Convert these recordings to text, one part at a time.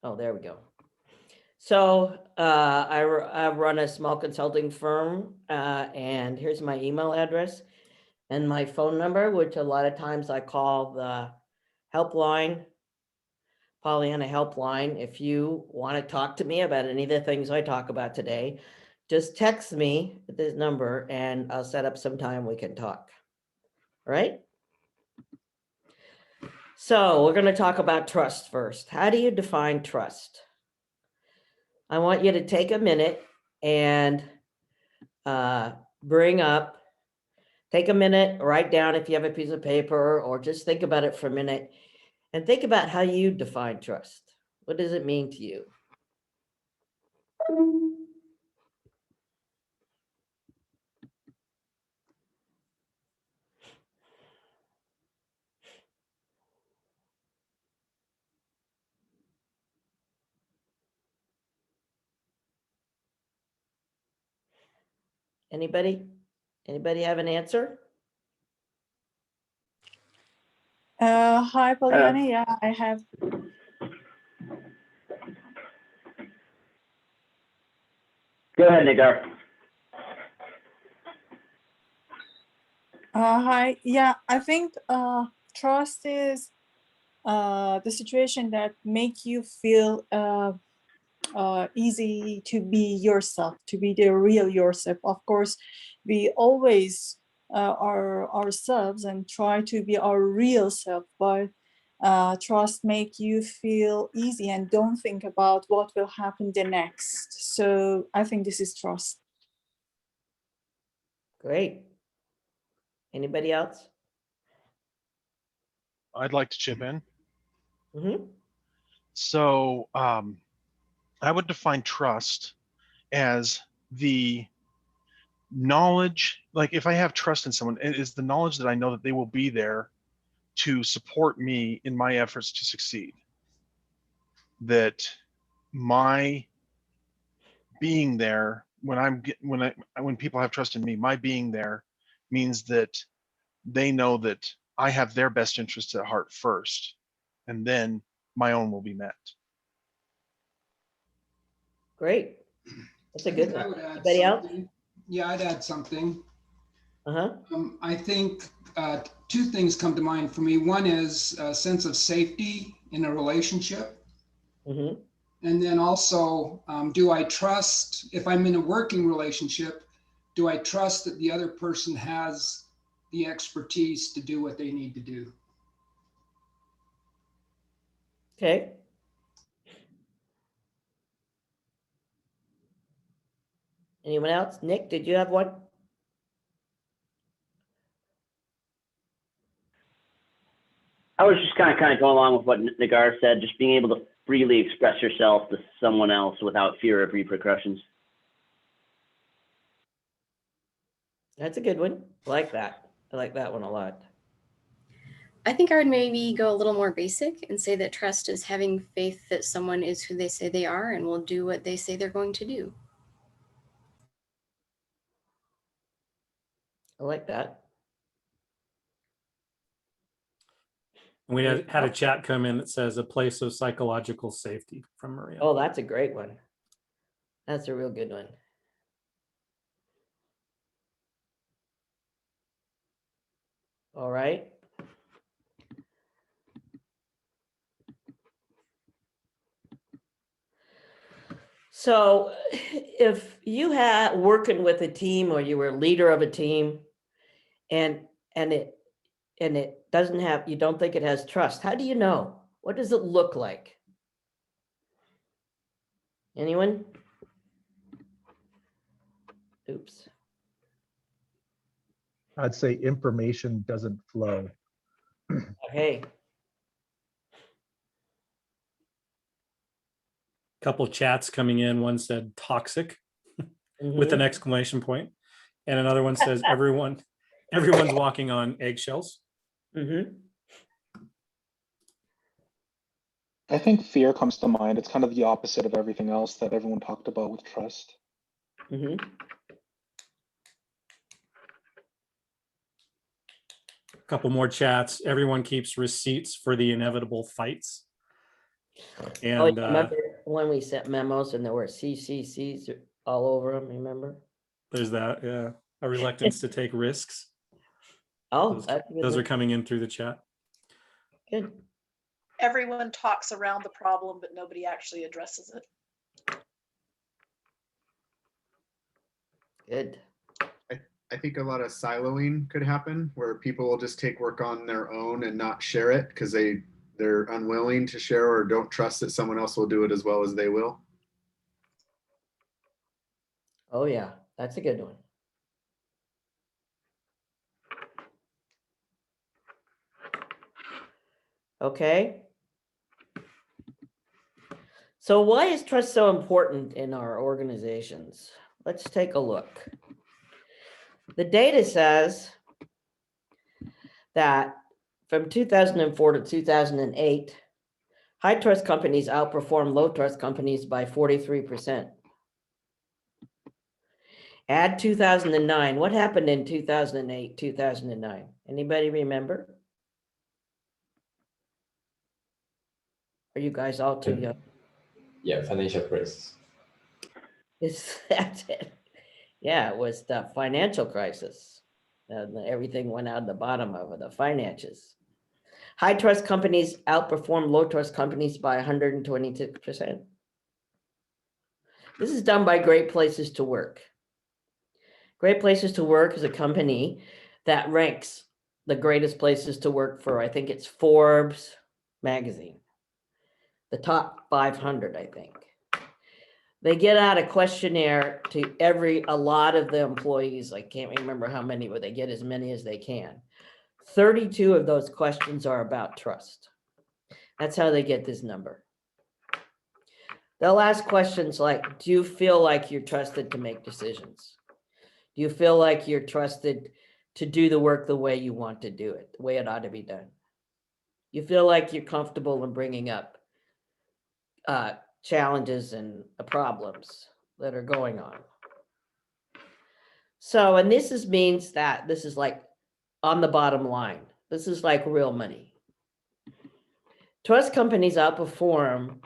Oh, there we go. So I run a small consulting firm, and here's my email address and my phone number, which a lot of times I call the helpline, Pollyanna helpline. If you want to talk to me about any of the things I talk about today, just text me at this number and I'll set up some time we can talk. All right? So we're going to talk about trust first. How do you define trust? I want you to take a minute and take a minute, write down if you have a piece of paper, or just think about it for a minute and think about how you define trust. What does it mean to you? Anybody? Anybody have an answer? Hi, Pollyanna. Yeah, I have. Go ahead, Nagar. Hi. Yeah, I think trust is the situation that make you feel easy to be yourself, to be the real yourself. Of course, we always are ourselves and try to be our real self, but trust make you feel easy and don't think about what will happen the next. So I think this is trust. Great. Anybody else? I'd like to chip in. Mm-hmm. So I would define trust as the knowledge, like if I have trust in someone, it is the knowledge that I know that they will be there to support me in my efforts to succeed. That my being there when people have trust in me, my being there means that they know that I have their best interests at heart first, and then my own will be met. Great. That's a good I one. would add Anybody else? something. Yeah, I'd add something. Uh-huh. I think two things come to mind for me. One is a sense of safety in a relationship. Mm-hmm. And then also, do I trust, if I'm in a working relationship, do I trust that the other person has the expertise to do what they need to do? Okay. Anyone else? Nick, did you have one? I was just kind of going along with what Nagar said, just being able to freely express yourself to someone else without fear of repercussions. That's a good one. I like that. I like that one a lot. I think I would maybe go a little more basic and say that trust is having faith that someone is who they say they are and will do what they say they're going to do. I like that. We had a chat come in that says a place of psychological safety from Maria. Oh, that's a great one. That's a real good one. All right. So if you had working with a team or you were a leader of a team and it doesn't have, you don't think it has trust, how do you know? What does it look like? Anyone? Oops. I'd say information doesn't flow. Okay. Couple chats coming in. One said toxic with an exclamation point, and another one says everyone's walking on eggshells. Mm-hmm. I think fear comes to mind. It's kind of the opposite of everything else that everyone talked about with trust. Mm-hmm. Couple more chats. Everyone keeps receipts for the inevitable fights. Oh, And you remember when we sent memos and there were CCCs all over them, remember? there's that, yeah, a reluctance to take risks. Oh, Those, that's a good those are one. coming in through the chat. Good. Everyone talks around the problem, but nobody actually addresses it. Good. I think a lot of siloing could happen where people will just take work on their own and not share it because they're unwilling to share or don't trust that someone else will do it as well as they will. Oh, yeah, that's a good one. Okay. So why is trust so important in our organizations? Let's take a look. The data says that from 2004 to 2008, high trust companies outperformed low trust companies by 43%. Add 2009. What happened in 2008, 2009? Anybody remember? Are you guys all too young? Yeah, financial crisis. Is that it? Yeah, it was the financial crisis. Everything went out the bottom of it, the finances. High trust companies outperformed low trust companies by 126%. This is done by Great Places to Work. Great Places to Work is a company that ranks the greatest places to work for, I think it's Forbes magazine, the top 500, I think. They get out a questionnaire to a lot of the employees. I can't remember how many, but they get as many as they can. 32 of those questions are about trust. That's how they get this number. They'll ask questions like, do you feel like you're trusted to make decisions? Do you feel like you're trusted to do the work the way you want to do it, the way it ought to be done? You feel like you're comfortable in bringing up challenges and problems that are going on. So, and this means that this is like on the bottom line. This is like real money. Trust companies outperform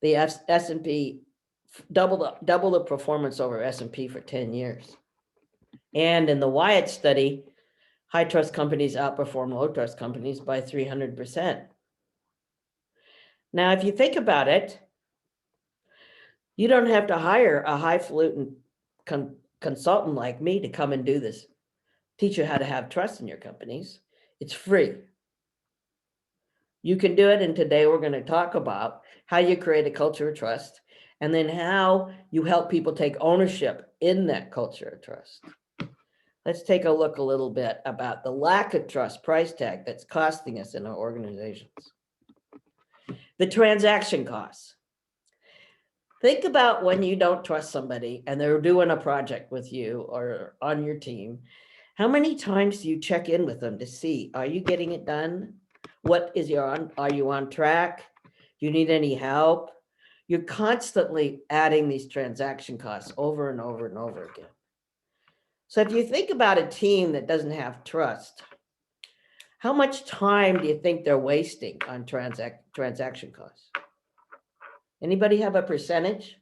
the S&P, double the performance over S&P for 10 years. And in the Wyatt study, high trust companies outperform low trust companies by 300%. Now, if you think about it, you don't have to hire a highfalutin consultant like me to come and do this, teach you how to have trust in your companies. It's free. You can do it, and today we're going to talk about how you create a culture of trust, and then how you help people take ownership in that culture of trust. Let's take a look a little bit about the lack of trust price tag that's costing us in our organizations. The transaction costs. Think about when you don't trust somebody and they're doing a project with you or on your team. How many times do you check in with them to see, are you getting it done? Are you on track? Do you need any help? You're constantly adding these transaction costs over and over and over again. So if you think about a team that doesn't have trust, how much time do you think they're wasting on transaction costs? Anybody have a percentage?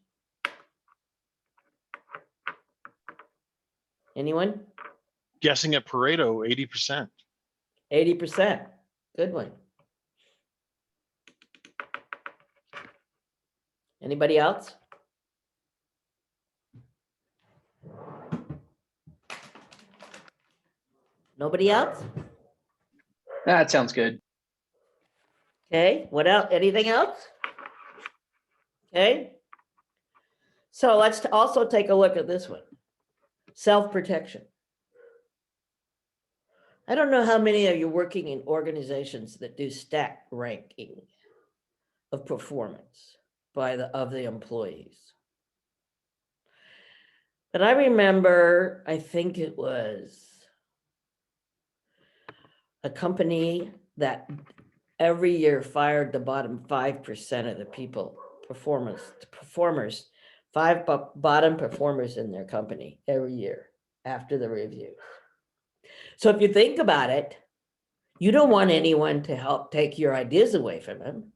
Anyone? Guessing at Pareto, 80%. 80%. Good one. Anybody else? Nobody else? That sounds good. Okay, what else? Anything else? Okay. So let's also take a look at this one. Self-protection. I don't know how many of you working in organizations that do stack ranking of performance of the employees. But I remember, I think it was a company that every year fired the bottom 5% of the people, performers, bottom performers in their company every year after the review. So if you think about it, you don't want anyone to help take your ideas away from them.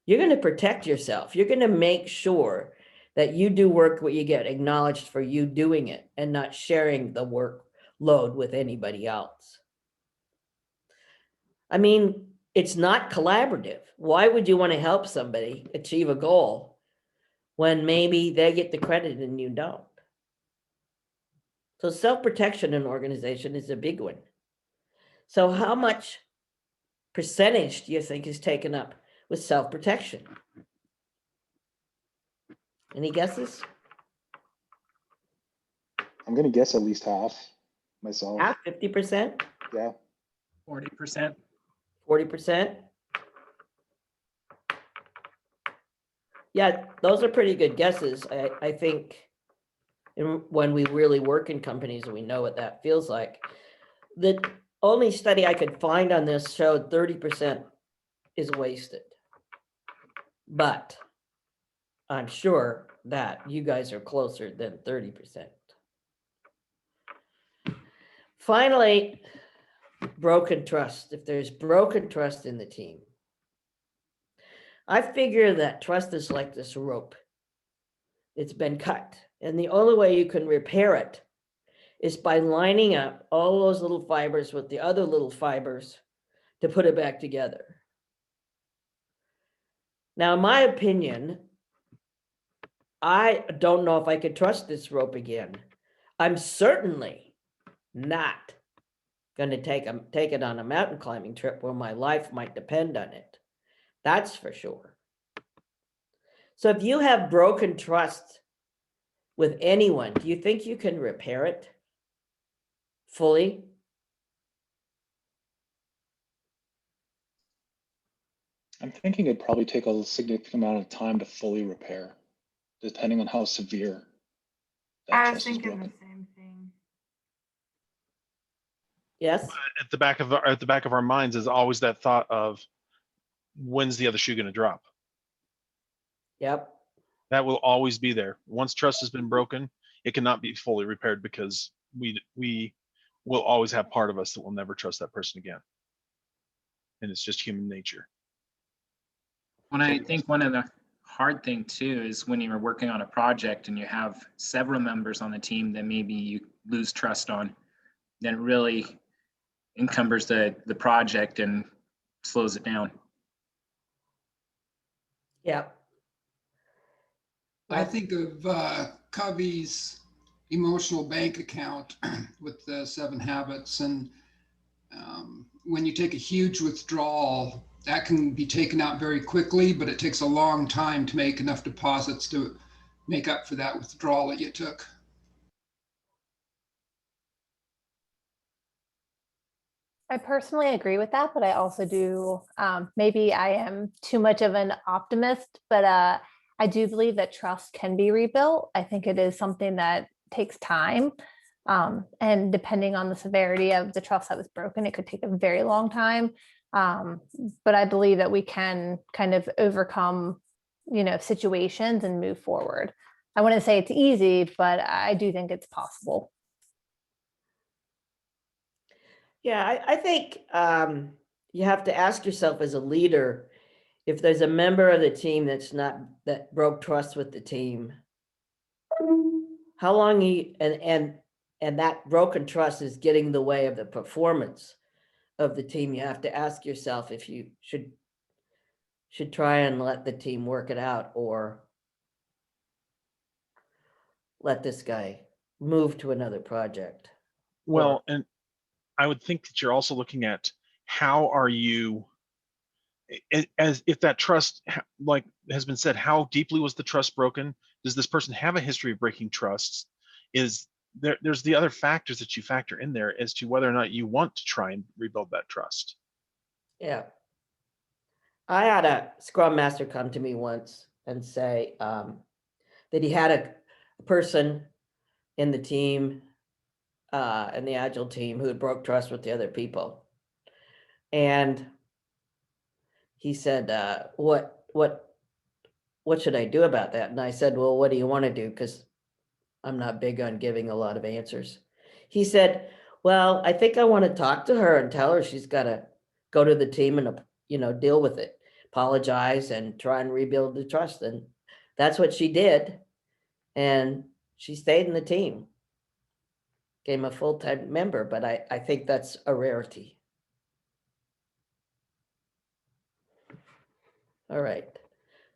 you're going to protect yourself. You're going to make sure that you do work what you get acknowledged for you doing it and not sharing the workload with anybody else. I mean, it's not collaborative. Why would you want to help somebody achieve a goal when maybe they get the credit and you don't? So self-protection in an organization is a big one. So how much percentage do you think is taken up with self-protection? Any guesses? I'm gonna guess at least half myself. Half, 50%, Yeah. 40%. 40%? Yeah, those are pretty good guesses. I think when we really work in companies, we know what that feels like. The only study I could find on this showed 30% is wasted. But I'm sure that you guys are closer than 30%. Finally, broken trust. If there's broken trust in the team, I figure that trust is like this rope. It's been cut, and the only way you can repair it is by lining up all those little fibers with the other little fibers to put it back together. Now, in my opinion, I don't know if I could trust this rope again. I'm certainly not going to take it on a mountain climbing trip where my life might depend on it. That's for sure. So if you have broken trust with anyone, do you think you can repair it fully? I'm thinking it'd probably take a significant amount of time to fully repair, depending on how severe that I was trust is thinking the broken. same thing. Yes. At the back of our minds is always that thought of, when's the other shoe going to drop? Yep. That will always be there. Once trust has been broken, it cannot be fully repaired, because we will always have part of us that will never trust that person again. And it's just human nature. When I think one of the hard thing too is when you're working on a project and you have several members on the team that maybe you lose trust on, then it really encumbers the project and slows it down. Yeah. I think of Covey's emotional bank account with the 7 habits. And when you take a huge withdrawal, that can be taken out very quickly, but it takes a long time to make enough deposits to make up for that withdrawal that you took. I personally agree with that, but I also do, maybe I am too much of an optimist, but I do believe that trust can be rebuilt. I think it is something that takes time. And depending on the severity of the trust that was broken, it could take a very long time. But I believe that we can kind of overcome, situations and move forward. I wouldn't say it's easy, but I do think it's possible. Yeah, I think you have to ask yourself as a leader, if there's a member of the team that broke trust with the team, how long and that broken trust is getting in the way of the performance of the team. You have to ask yourself if you should try and let the team work it out, or let this guy move to another project. Well, and I would think that you're also looking at, how are you, as if that trust, like has been said, how deeply was the trust broken? Does this person have a history of breaking trusts? There's the other factors that you factor in there as to whether or not you want to try and rebuild that trust. Yeah. I had a Scrum Master come to me once and say that he had a person in the team, in the Agile team, who had broke trust with the other people. And he said, what should I do about that? And I said, well, what do you want to do? Because I'm not big on giving a lot of answers. He said, well, I think I want to talk to her and tell her she's got to go to the team and, deal with it. apologize and try and rebuild the trust. And that's what she did. And she stayed in the team, became a full-time member, but I think that's a rarity. All right.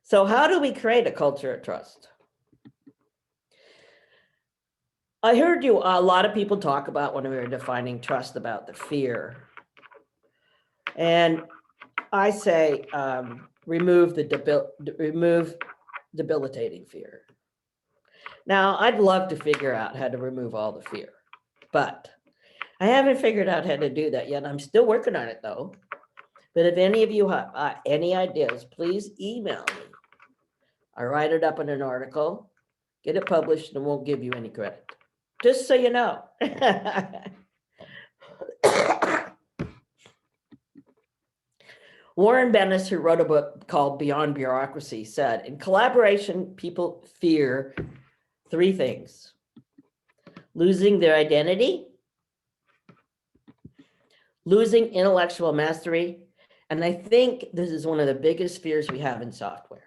So how do we create a culture of trust? I heard you, a lot of people talk about when we were defining trust about the fear. And I say, remove debilitating fear. Now, I'd love to figure out how to remove all the fear, but I haven't figured out how to do that yet. I'm still working on it though. But if any of you have any ideas, please email me. I write it up in an article, get it published, and won't give you any credit. Just so you know. Warren Bennis, who wrote a book called Beyond Bureaucracy, said, in collaboration, people fear three things: losing their identity, losing intellectual mastery, and I think this is one of the biggest fears we have in software.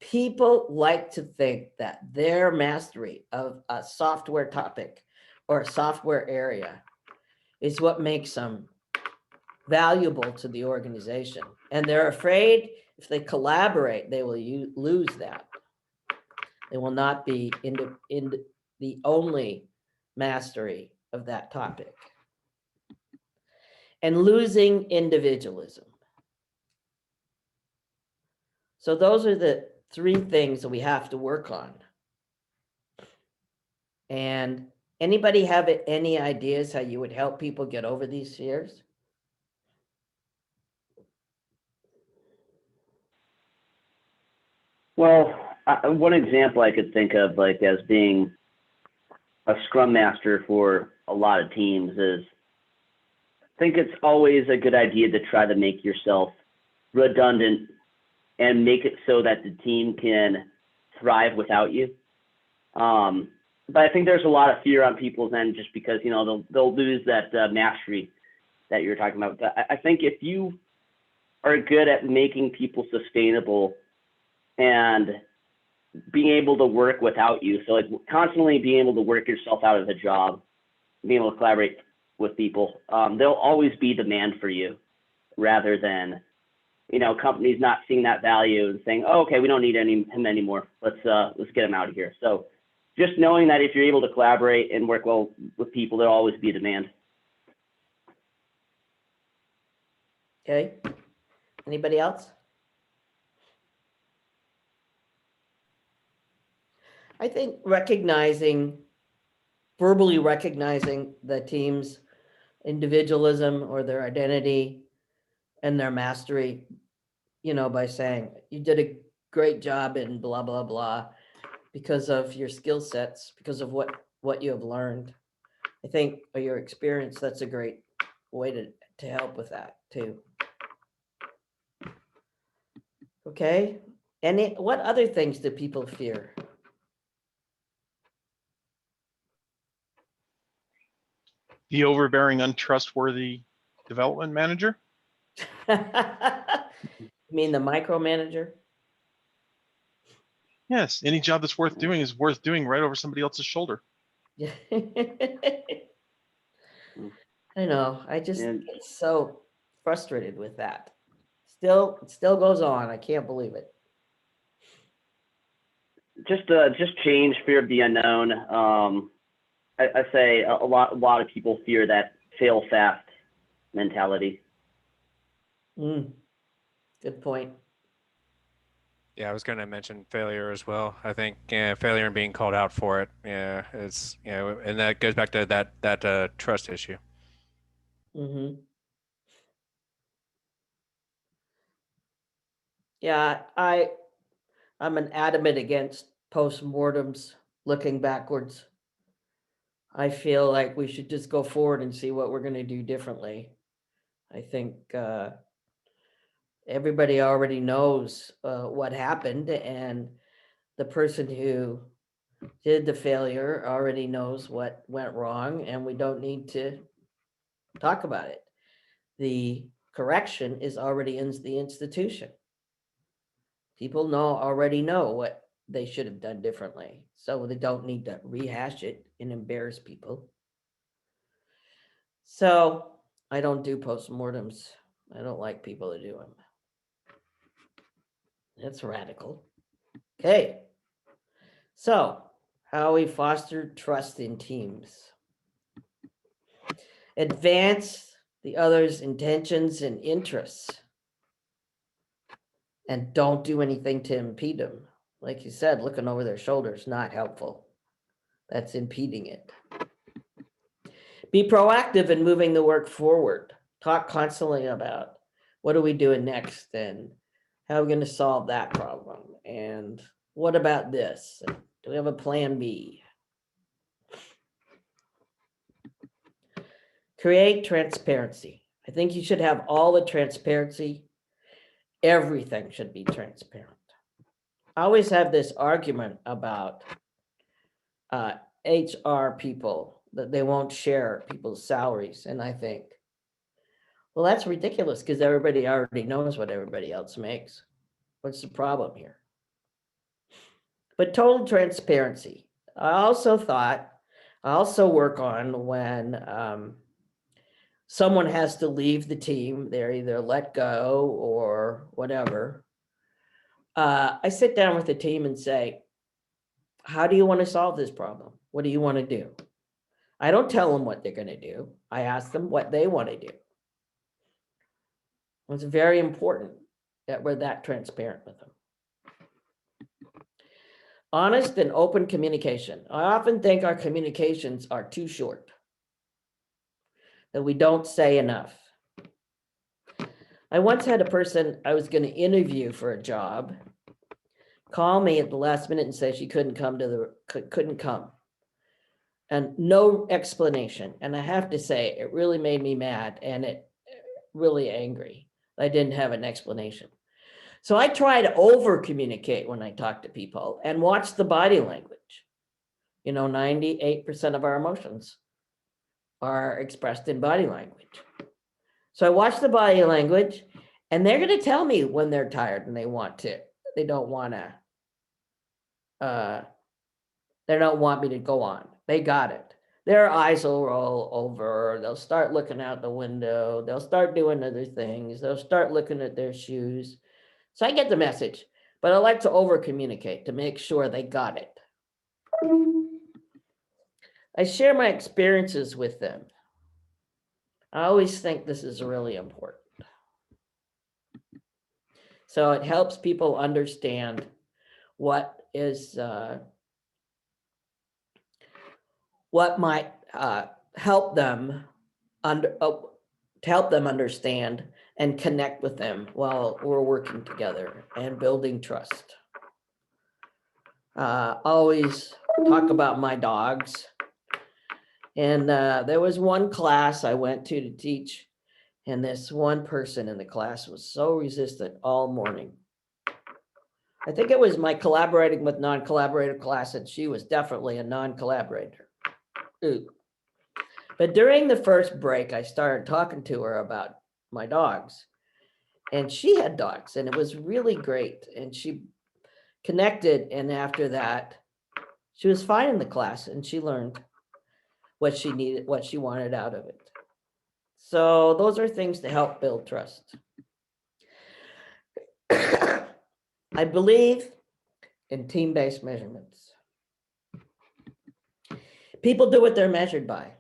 People like to think that their mastery of a software topic or a software area is what makes them valuable to the organization. And they're afraid if they collaborate, they will lose that. They will not be in the only mastery of that topic. And losing individualism. So those are the three things that we have to work on. And anybody have any ideas how you would help people get over these fears? Well, one example I could think of, like as being a scrum master for a lot of teams, is I think it's always a good idea to try to make yourself redundant and make it so that the team can thrive without you. But I think there's a lot of fear on people's end just because, you know, they'll lose that mastery that you're talking about. But I think if you are good at making people sustainable and being able to work without you, so like constantly being able to work yourself out of a job, being able to collaborate with people, there'll always be demand for you, rather than, you know, companies not seeing that value and saying, oh, okay, we don't need him anymore. Let's get him out of here. So just knowing that if you're able to collaborate and work well with people, there'll always be demand. Okay. Anybody else? I think verbally recognizing the team's individualism or their identity and their mastery, you know, by saying, you did a great job in blah, blah, blah, because of your skill sets, because of what you have learned. I think or your experience, that's a great way to help with that too. Okay. What other things do people fear? The overbearing, untrustworthy development manager? You mean the micromanager? Yes, any job that's worth doing is worth doing right over somebody else's shoulder. Yeah. I know. I just get so frustrated with that. It still goes on. I can't believe it. Just change, fear of the unknown. I say a lot of people fear that fail fast mentality. Good point. Yeah, I was going to mention failure as well. I think failure and being called out for it. Yeah, it's, you know, and that goes back to that trust issue. Yeah, I'm an adamant against postmortems, looking backwards. I feel like we should just go forward and see what we're going to do differently. I think everybody already knows what happened, and the person who did the failure already knows what went wrong, and we don't need to talk about it. The correction is already in the institution. People already know what they should have done differently, so they don't need to rehash it and embarrass people. So I don't do postmortems. I don't like people to do them. That's radical. Okay. So how we foster trust in teams. Advance the other's intentions and interests. And don't do anything to impede them. Like you said, looking over their shoulders, not helpful. That's impeding it. Be proactive in moving the work forward. Talk constantly about what are we doing next and how are we going to solve that problem? And what about this? Do we have a plan B? Create transparency. I think you should have all the transparency. Everything should be transparent. I always have this argument about HR people that they won't share people's salaries. And I think, well, that's ridiculous because everybody already knows what everybody else makes. What's the problem here? But total transparency. I also work on when someone has to leave the team, they're either let go or whatever. I sit down with the team and say, how do you want to solve this problem? What do you want to do? I don't tell them what they're going to do. I ask them what they want to do. It's very important that we're that transparent with them. Honest and open communication. I often think our communications are too short, that we don't say enough. I once had a person I was going to interview for a job call me at the last minute and say she couldn't come. And no explanation. And I have to say, it really made me mad and it really angry. I didn't have an explanation. So I try to over communicate when I talk to people and watch the body language. 98% of our emotions are expressed in body language. So I watch the body language and they're going to tell me when they're tired and they don't want me to go on. They got it. Their eyes will roll over. They'll start looking out the window. They'll start doing other things. They'll start looking at their shoes. So I get the message, but I like to over communicate to make sure they got it. I share my experiences with them. I always think this is really important. So it helps people understand what might help them to help them understand and connect with them while we're working together and building trust. Always talk about my dogs. And there was one class I went to teach, and this one person in the class was so resistant all morning. I think it was my collaborating with non-collaborator class, and she was definitely a non-collaborator. But during the first break, I started talking to her about my dogs, and she had dogs, and it was really great. And she connected, and after that, she was fine in the class, and she learned what she needed, what she wanted out of it. So those are things to help build trust. I believe in team-based measurements. People do what they're measured by.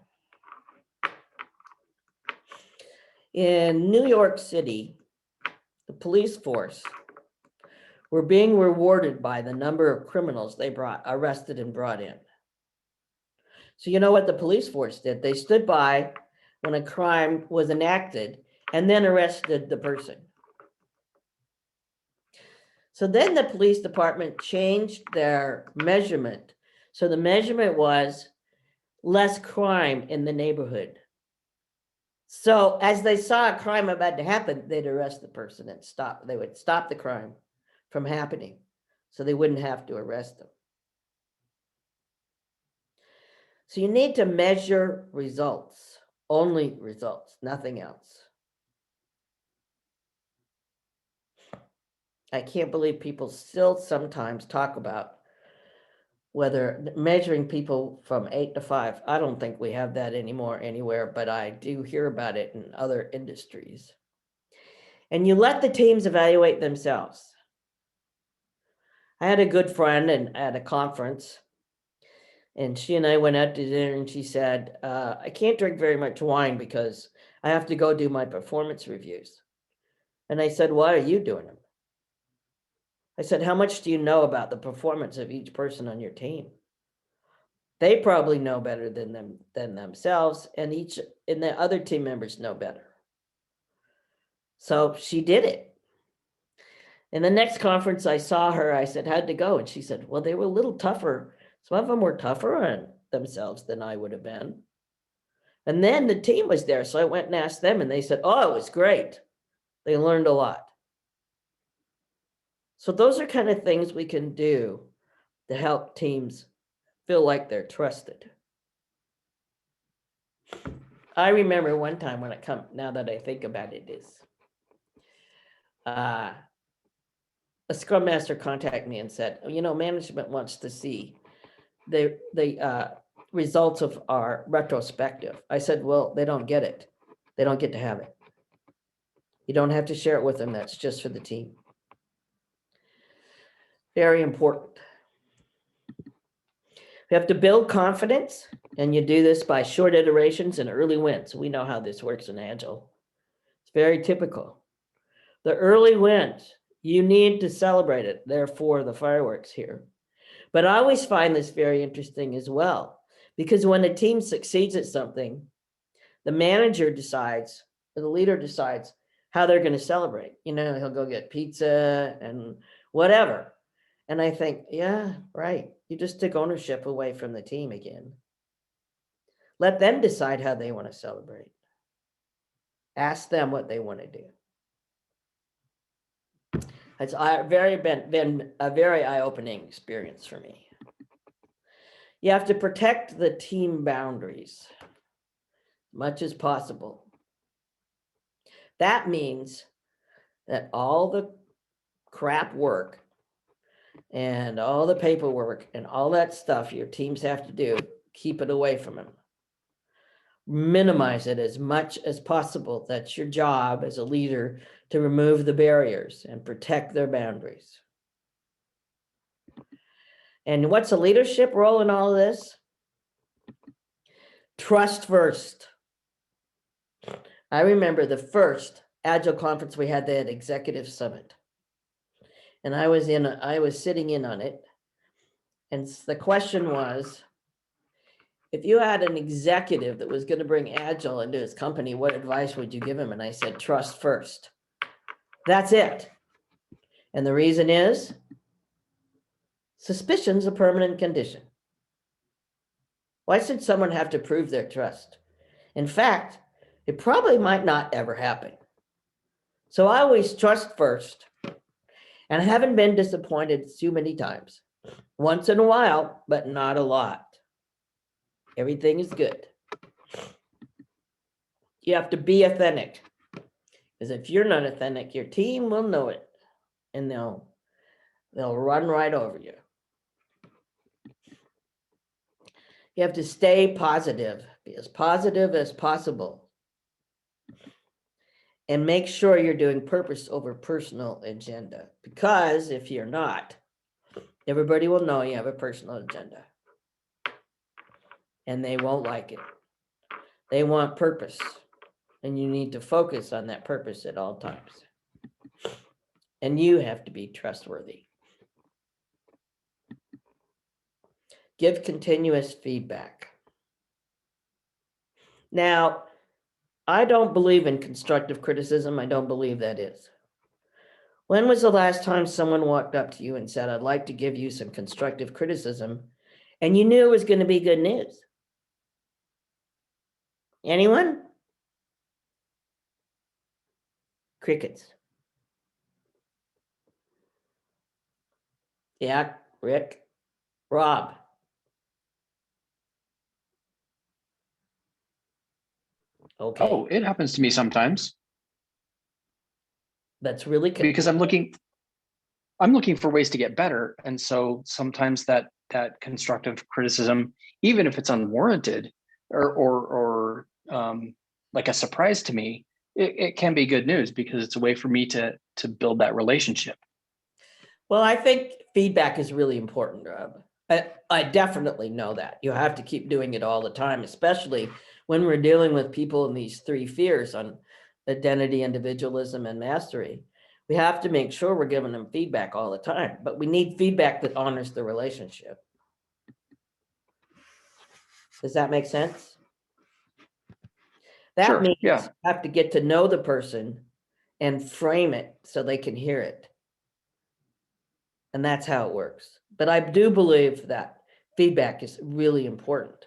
In New York City, the police force were being rewarded by the number of criminals they arrested and brought in. So you know what the police force did? They stood by when a crime was enacted and then arrested the person. So then the police department changed their measurement. So the measurement was less crime in the neighborhood. So as they saw a crime about to happen, they'd arrest the person and they would stop the crime from happening so they wouldn't have to arrest them. So you need to measure results, only results, nothing else. I can't believe people still sometimes talk about whether measuring people from 8 to 5. I don't think we have that anymore anywhere, but I do hear about it in other industries. And you let the teams evaluate themselves. I had a good friend at a conference, and she and I went out to dinner, and she said, I can't drink very much wine because I have to go do my performance reviews. And I said, why are you doing them? I said, how much do you know about the performance of each person on your team? They probably know better than themselves, and the other team members know better. So she did it. In the next conference I saw her, I said, how'd it go? And she said, well, they were a little tougher. Some of them were tougher on themselves than I would have been. And then the team was there, so I went and asked them, and they said, oh, it was great. They learned a lot. So those are kind of things we can do to help teams feel like they're trusted. I remember one time now that I think about it, is a Scrum Master contacted me and said, management wants to see the results of our retrospective. I said, well, they don't get it. They don't get to have it. You don't have to share it with them. That's just for the team. Very important. We have to build confidence, and you do this by short iterations and early wins. We know how this works in Agile. It's very typical. The early wins, you need to celebrate it. Therefore, the fireworks here. But I always find this very interesting as well, because when a team succeeds at something, the manager decides, or the leader decides how they're going to celebrate. He'll go get pizza and whatever. And I think, yeah, right. You just took ownership away from the team again. Let them decide how they want to celebrate. Ask them what they want to do. It's been a very eye-opening experience for me. You have to protect the team boundaries as much as possible. That means that all the crap work and all the paperwork and all that stuff your teams have to do, keep it away from them. Minimize it as much as possible. That's your job as a leader, to remove the barriers and protect their boundaries. And what's a leadership role in all of this? Trust first. I remember the first Agile conference we had, they had Executive Summit. And I was sitting in on it. And the question was, if you had an executive that was going to bring Agile into his company, what advice would you give him? And I said, trust first. That's it. And the reason is, suspicion's a permanent condition. Why should someone have to prove their trust? In fact, it probably might not ever happen. So I always trust first, and I haven't been disappointed too many times. Once in a while, but not a lot. Everything is good. You have to be authentic, because if you're not authentic, your team will know it, and they'll run right over you. You have to stay positive, be as positive as possible, and make sure you're doing purpose over personal agenda, because if you're not, everybody will know you have a personal agenda, and they won't like it. They want purpose, and you need to focus on that purpose at all times. And you have to be trustworthy. Give continuous feedback. Now, I don't believe in constructive criticism. I don't believe that is. When was the last time someone walked up to you and said, I'd like to give you some constructive criticism, and you knew it was going to be good news? Anyone? Crickets. Yeah, Rick. Rob. Okay. Oh, it happens to me sometimes. That's really because I'm looking. I'm looking for ways to get better. And so sometimes that constructive criticism, even if it's unwarranted or like a surprise to me, it can be good news because it's a way for me to build that relationship. Well, I think feedback is really important, Rob. I definitely know that. You have to keep doing it all the time, especially when we're dealing with people in these three fears on identity, individualism, and mastery. We have to make sure we're giving them feedback all the time, but we need feedback that honors the relationship. Does that make sense? That Sure, means yeah. you have to get to know the person and frame it so they can hear it. And that's how it works. But I do believe that feedback is really important.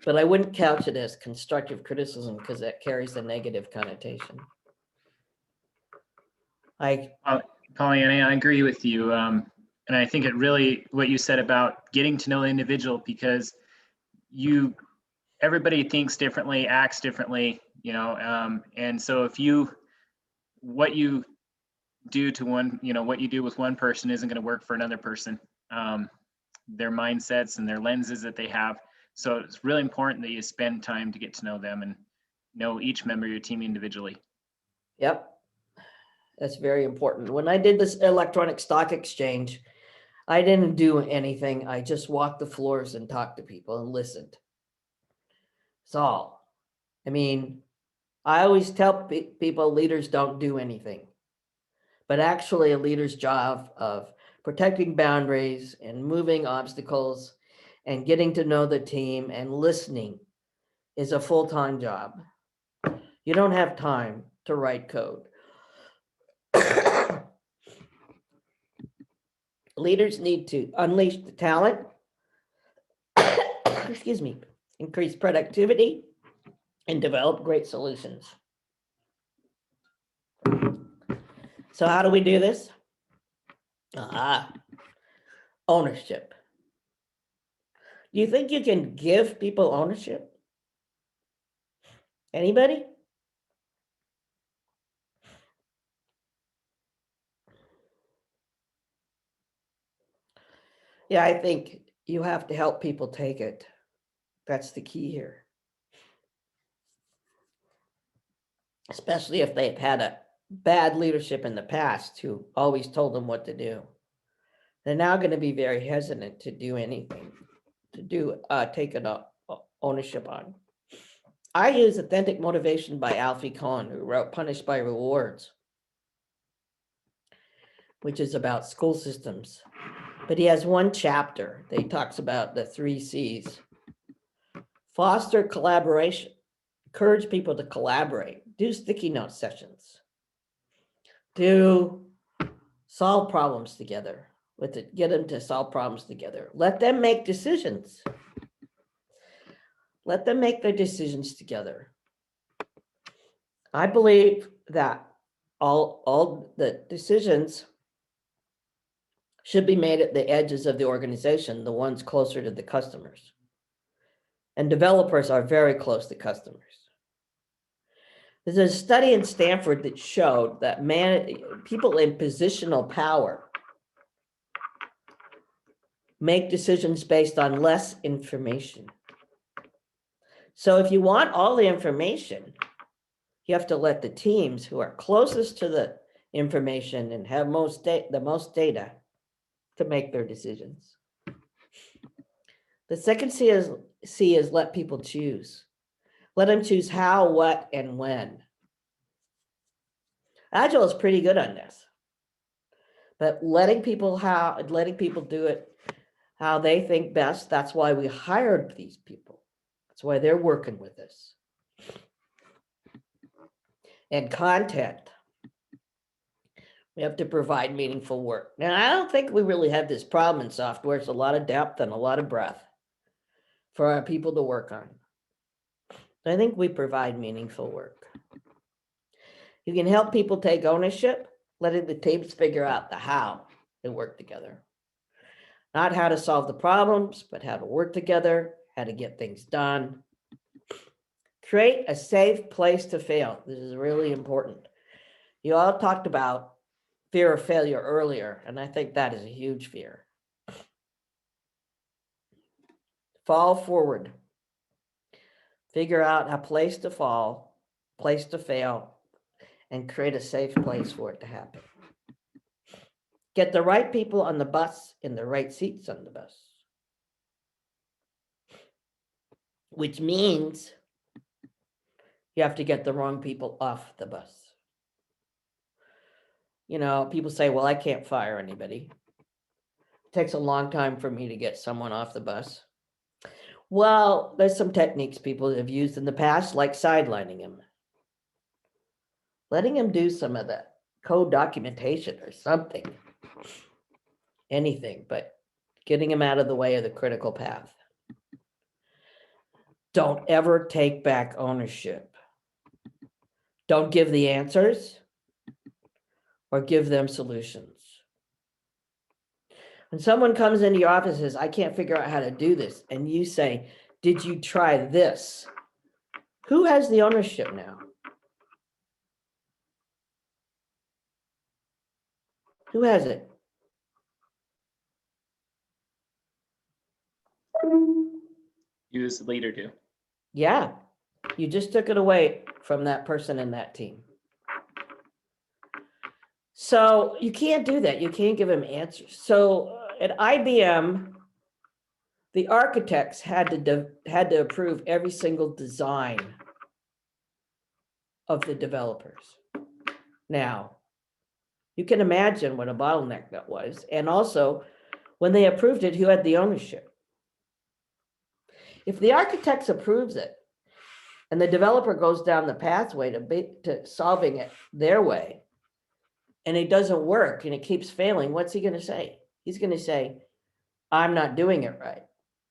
But I wouldn't couch it as constructive criticism because that carries a negative connotation. Pollyanna, I agree with you. And I think it really, what you said about getting to know the individual, because everybody thinks differently, acts differently, and so what you do to one, what you do with one person isn't going to work for another person, their mindsets and their lenses that they have. So it's really important that you spend time to get to know them and know each member of your team individually. Yep. That's very important. When I did this electronic stock exchange, I didn't do anything. I just walked the floors and talked to people and listened. That's all. I mean, I always tell people leaders don't do anything. But actually a leader's job of protecting boundaries and moving obstacles and getting to know the team and listening is a full-time job. You don't have time to write code. Leaders need to unleash the talent, excuse me, increase productivity, and develop great solutions. So how do we do this? Ownership. Do you think you can give people ownership? Anybody? Yeah, I think you have to help people take it. That's the key here. Especially if they've had a bad leadership in the past who always told them what to do. They're now going to be very hesitant to do anything, take it up ownership on. I use Authentic Motivation by Alfie Kohn, who wrote Punished by Rewards, which is about school systems. But he has one chapter that he talks about the 3 C's. Foster collaboration, encourage people to collaborate, do sticky note sessions, solve problems together, get them to solve problems together. Let them make decisions. Let them make their decisions together. I believe that all the decisions should be made at the edges of the organization, the ones closer to the customers. And developers are very close to customers. There's a study in Stanford that showed that people in positional power make decisions based on less information. So if you want all the information, you have to let the teams who are closest to the information and have the most data to make their decisions. The second C is let people choose. Let them choose how, what, and when. Agile is pretty good on this. But letting people do it how they think best, that's why we hired these people. That's why they're working with us. And content. We have to provide meaningful work. Now, I don't think we really have this problem in software. It's a lot of depth and a lot of breadth for our people to work on. I think we provide meaningful work. You can help people take ownership, letting the teams figure out the how they work together. Not how to solve the problems, but how to work together, how to get things done. Create a safe place to fail. This is really important. You all talked about fear of failure earlier, and I think that is a huge fear. Fall forward. Figure out a place to fall, place to fail, and create a safe place for it to happen. Get the right people on the bus in the right seats on the bus. Which means you have to get the wrong people off the bus. You know, people say, well, I can't fire anybody. It takes a long time for me to get someone off the bus. Well, there's some techniques people have used in the past, like sidelining him. Letting him do some of the code documentation or something. Anything, but getting him out of the way of the critical path. Don't ever take back ownership. Don't give the answers or give them solutions. When someone comes into your office and says, I can't figure out how to do this, and you say, did you try this? Who has the ownership now? Who has it? You as the leader do. Yeah, you just took it away from that person in that team. So you can't do that. You can't give them answers. So at IBM, the architects had to approve every single design of the developers. Now, you can imagine what a bottleneck that was. And also, when they approved it, who had the ownership? If the architects approves it, and the developer goes down the pathway to solving it their way, and it doesn't work and it keeps failing, what's he going to say? He's going to say, I'm not doing it right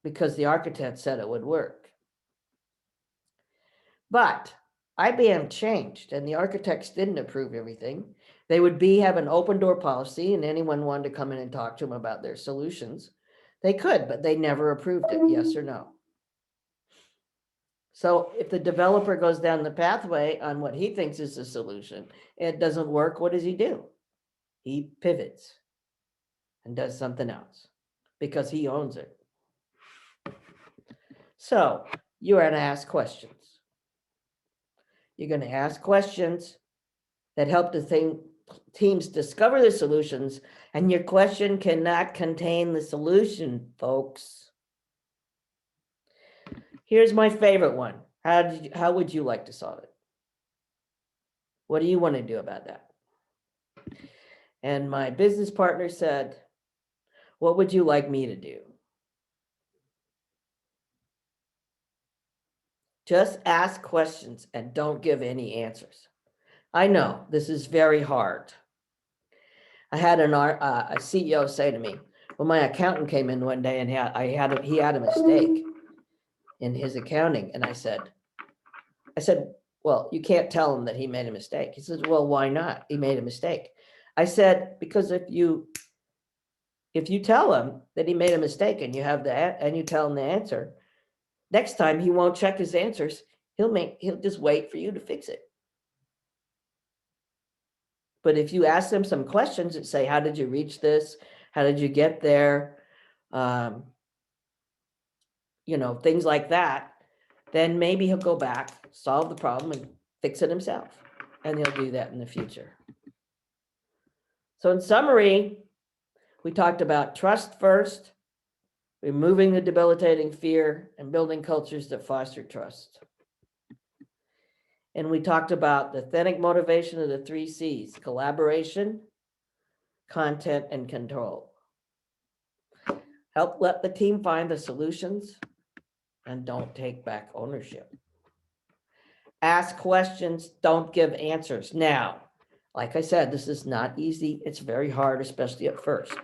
because the architect said it would work. But IBM changed and the architects didn't approve everything. They would have an open door policy, and anyone wanted to come in and talk to them about their solutions. They could, but they never approved it, yes or no. So if the developer goes down the pathway on what he thinks is the solution, and it doesn't work, what does he do? He pivots and does something else because he owns it. So you're going to ask questions. You're going to ask questions that help the teams discover the solutions, and your question cannot contain the solution, folks. Here's my favorite one. How would you like to solve it? What do you want to do about that? And my business partner said, what would you like me to do? Just ask questions and don't give any answers. I know this is very hard. I had a CEO say to me, well, my accountant came in one day and he had a mistake in his accounting. And I said, well, you can't tell him that he made a mistake. He said, well, why not? He made a mistake. I said, because if you tell him that he made a mistake and you tell him the answer, next time he won't check his answers. He'll just wait for you to fix it. But if you ask them some questions and say, how did you reach this? How did you get there? Things like that, then maybe he'll go back, solve the problem, and fix it himself. And he'll do that in the future. So in summary, we talked about trust first, removing the debilitating fear, and building cultures that foster trust. And we talked about the authentic motivation of the 3 C's: collaboration, content, and control. Help let the team find the solutions and don't take back ownership. Ask questions, don't give answers. Now, like I said, this is not easy. It's very hard, especially at first.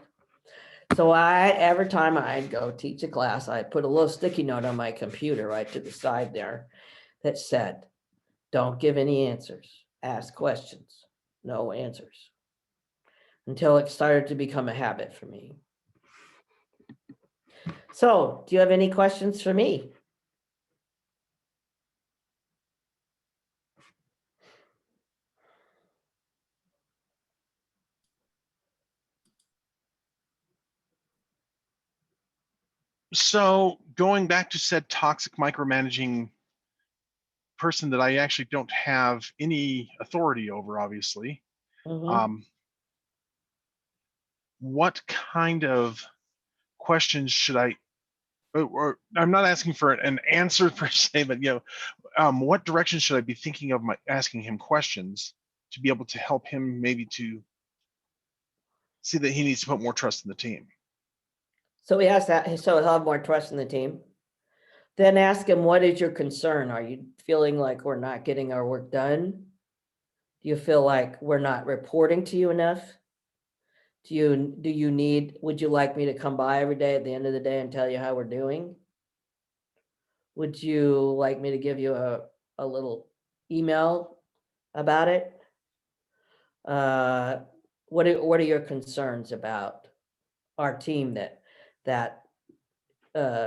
So every time I'd go teach a class, I put a little sticky note on my computer right to the side there that said, don't give any answers. Ask questions, no answers. Until it started to become a habit for me. So, do you have any questions for me? So going back to said toxic micromanaging person that I actually don't have any authority over, obviously. Mhm. What kind of questions should I, or I'm not asking for an answer per se, but what direction should I be thinking of asking him questions to be able to help him maybe to see that he needs to put more trust in the team? So he has that, so he'll have more trust in the team. Then ask him, what is your concern? Are you feeling like we're not getting our work done? Do you feel like we're not reporting to you enough? Do you need, would you like me to come by every day at the end of the day and tell you how we're doing? Would you like me to give you a little email about it? What are your concerns about our team that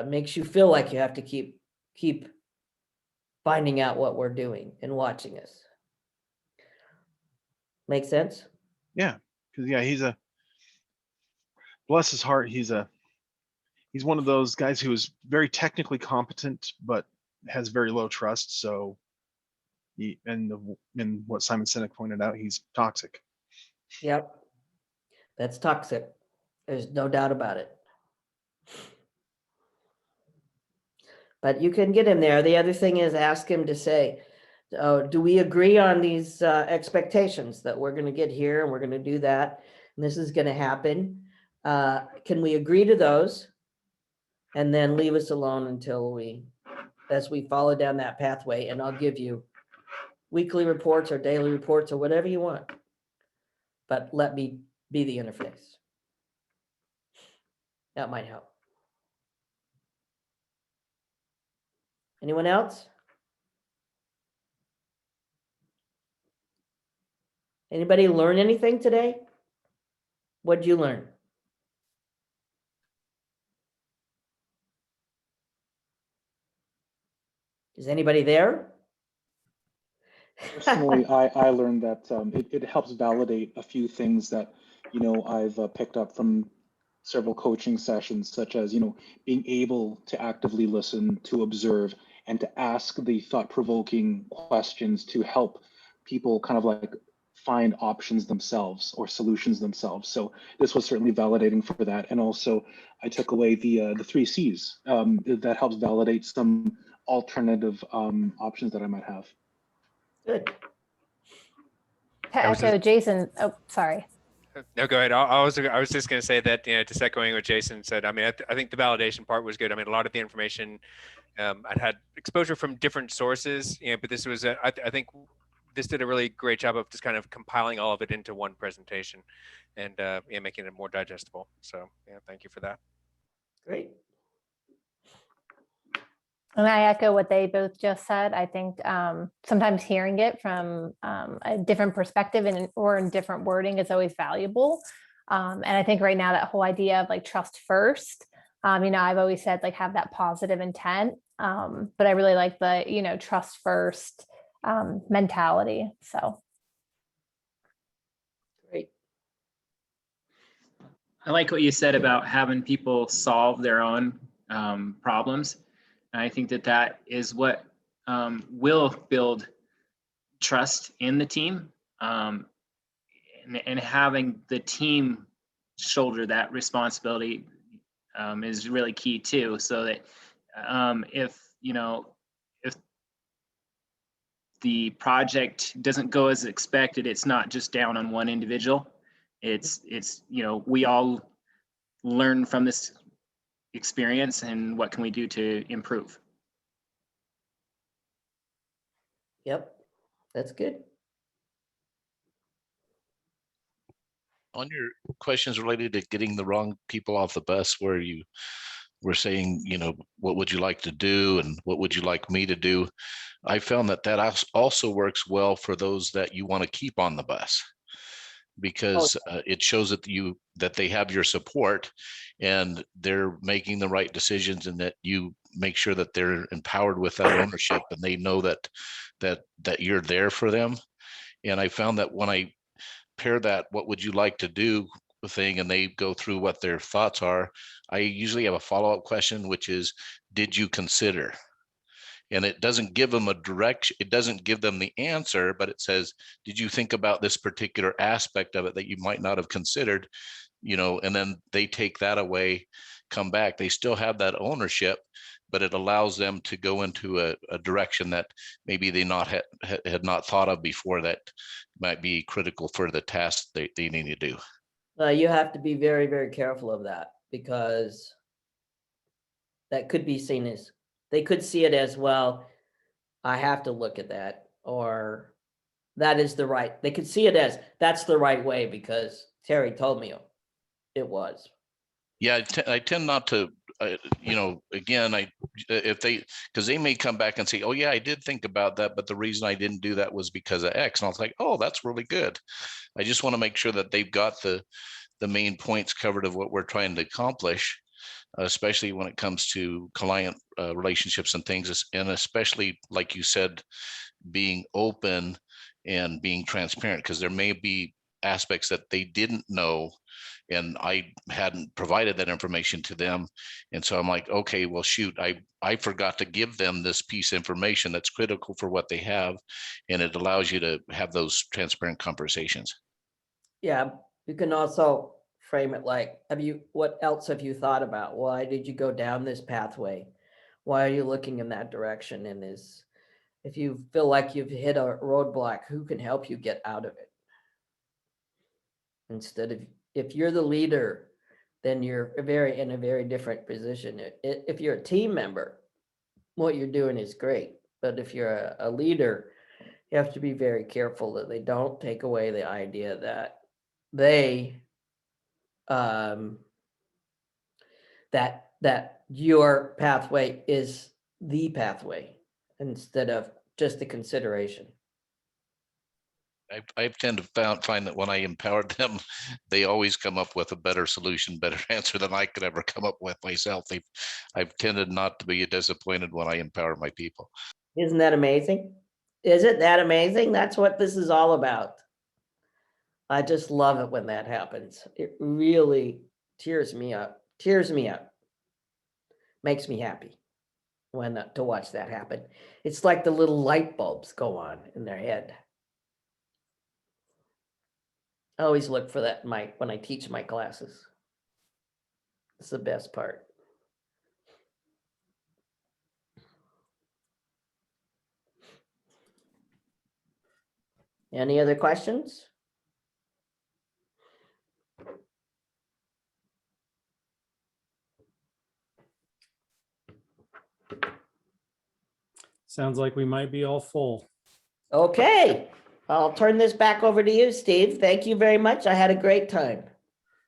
makes you feel like you have to keep finding out what we're doing and watching us? Make sense? Yeah, because he's bless his heart, he's one of those guys who is very technically competent but has very low trust. So and what Simon Sinek pointed out, he's toxic. Yep. That's toxic. There's no doubt about it. But you can get him there. The other thing is ask him to say, do we agree on these expectations that we're going to get here and we're going to do that and this is going to happen? Can we agree to those? And then leave us alone until as we follow down that pathway, and I'll give you weekly reports or daily reports or whatever you want. But let me be the interface. That might help. Anyone else? Anybody learn anything today? What did you learn? Is anybody there? Personally, I learned that it helps validate a few things that, I've picked up from several coaching sessions, such as, being able to actively listen, to observe, and to ask the thought-provoking questions to help people kind of like find options themselves or solutions themselves. So this was certainly validating for that. And also I took away the 3 C's that helps validate some alternative options that I might have. Good. To echo Jason, oh, sorry. No, go ahead. I was just going to say that, just echoing what Jason said. I mean, I think the validation part was good. I mean, a lot of the information I'd had exposure from different sources, but this was, I think this did a really great job of just kind of compiling all of it into one presentation and making it more digestible. So yeah, thank you for that. Great. And I echo what they both just said. I think sometimes hearing it from a different perspective or in different wording is always valuable. And I think right now that whole idea of like trust first, I've always said like have that positive intent, but I really like the, trust first mentality. So. Great. I like what you said about having people solve their own problems. And I think that is what will build trust in the team, and having the team shoulder that responsibility is really key too. So that if the project doesn't go as expected, it's not just down on one individual. It's we all learn from this experience and what can we do to improve. Yep, that's good. On your questions related to getting the wrong people off the bus, where you were saying, what would you like to do and what would you like me to do? I found that also works well for those that you want to keep on the bus, because it shows that they have your support and they're making the right decisions, and that you make sure that they're empowered with that ownership and they know that you're there for them. And I found that when I pair that, what would you like to do, thing and they go through what their thoughts are, I usually have a follow-up question, which is, did you consider? And it doesn't give them a direction, it doesn't give them the answer, but it says, did you think about this particular aspect of it that you might not have considered? And then they take that away, come back, they still have that ownership, but it allows them to go into a direction that maybe they had not thought of before, that might be critical for the task they need to do. You have to be very, very careful of that, because that could be seen as, they could see it as, well, I have to look at that, or that is the right, they could see it as, that's the right way because Terry told me it was. Yeah, I tend not to, again, because they may come back and say, oh yeah, I did think about that, but the reason I didn't do that was because of X. And I was like, oh, that's really good. I just want to make sure that they've got the main points covered of what we're trying to accomplish, especially when it comes to client relationships and things, and especially, like you said, being open and being transparent, because there may be aspects that they didn't know and I hadn't provided that information to them. And so I'm like, okay, well, shoot, I forgot to give them this piece of information that's critical for what they have. And it allows you to have those transparent conversations. Yeah, you can also frame it like, what else have you thought about? Why did you go down this pathway? Why are you looking in that direction? And if you feel like you've hit a roadblock, who can help you get out of it? Instead of, if you're the leader, then you're in a very different position. If you're a team member, what you're doing is great. But if you're a leader, you have to be very careful that they don't take away the idea that that your pathway is the pathway instead of just a consideration. I tend to find that when I empowered them, they always come up with a better solution, better answer than I could ever come up with myself. I've tended not to be disappointed when I empower my people. Isn't that amazing? Is it that amazing? That's what this is all about. I just love it when that happens. It really tears me up, makes me happy when to watch that happen. It's like the little light bulbs go on in their head. I always look for that when I teach my classes. It's the best part. Any other questions? Sounds like we might be all full. Okay, I'll turn this back over to you, Steve. Thank you very much. I had a great time.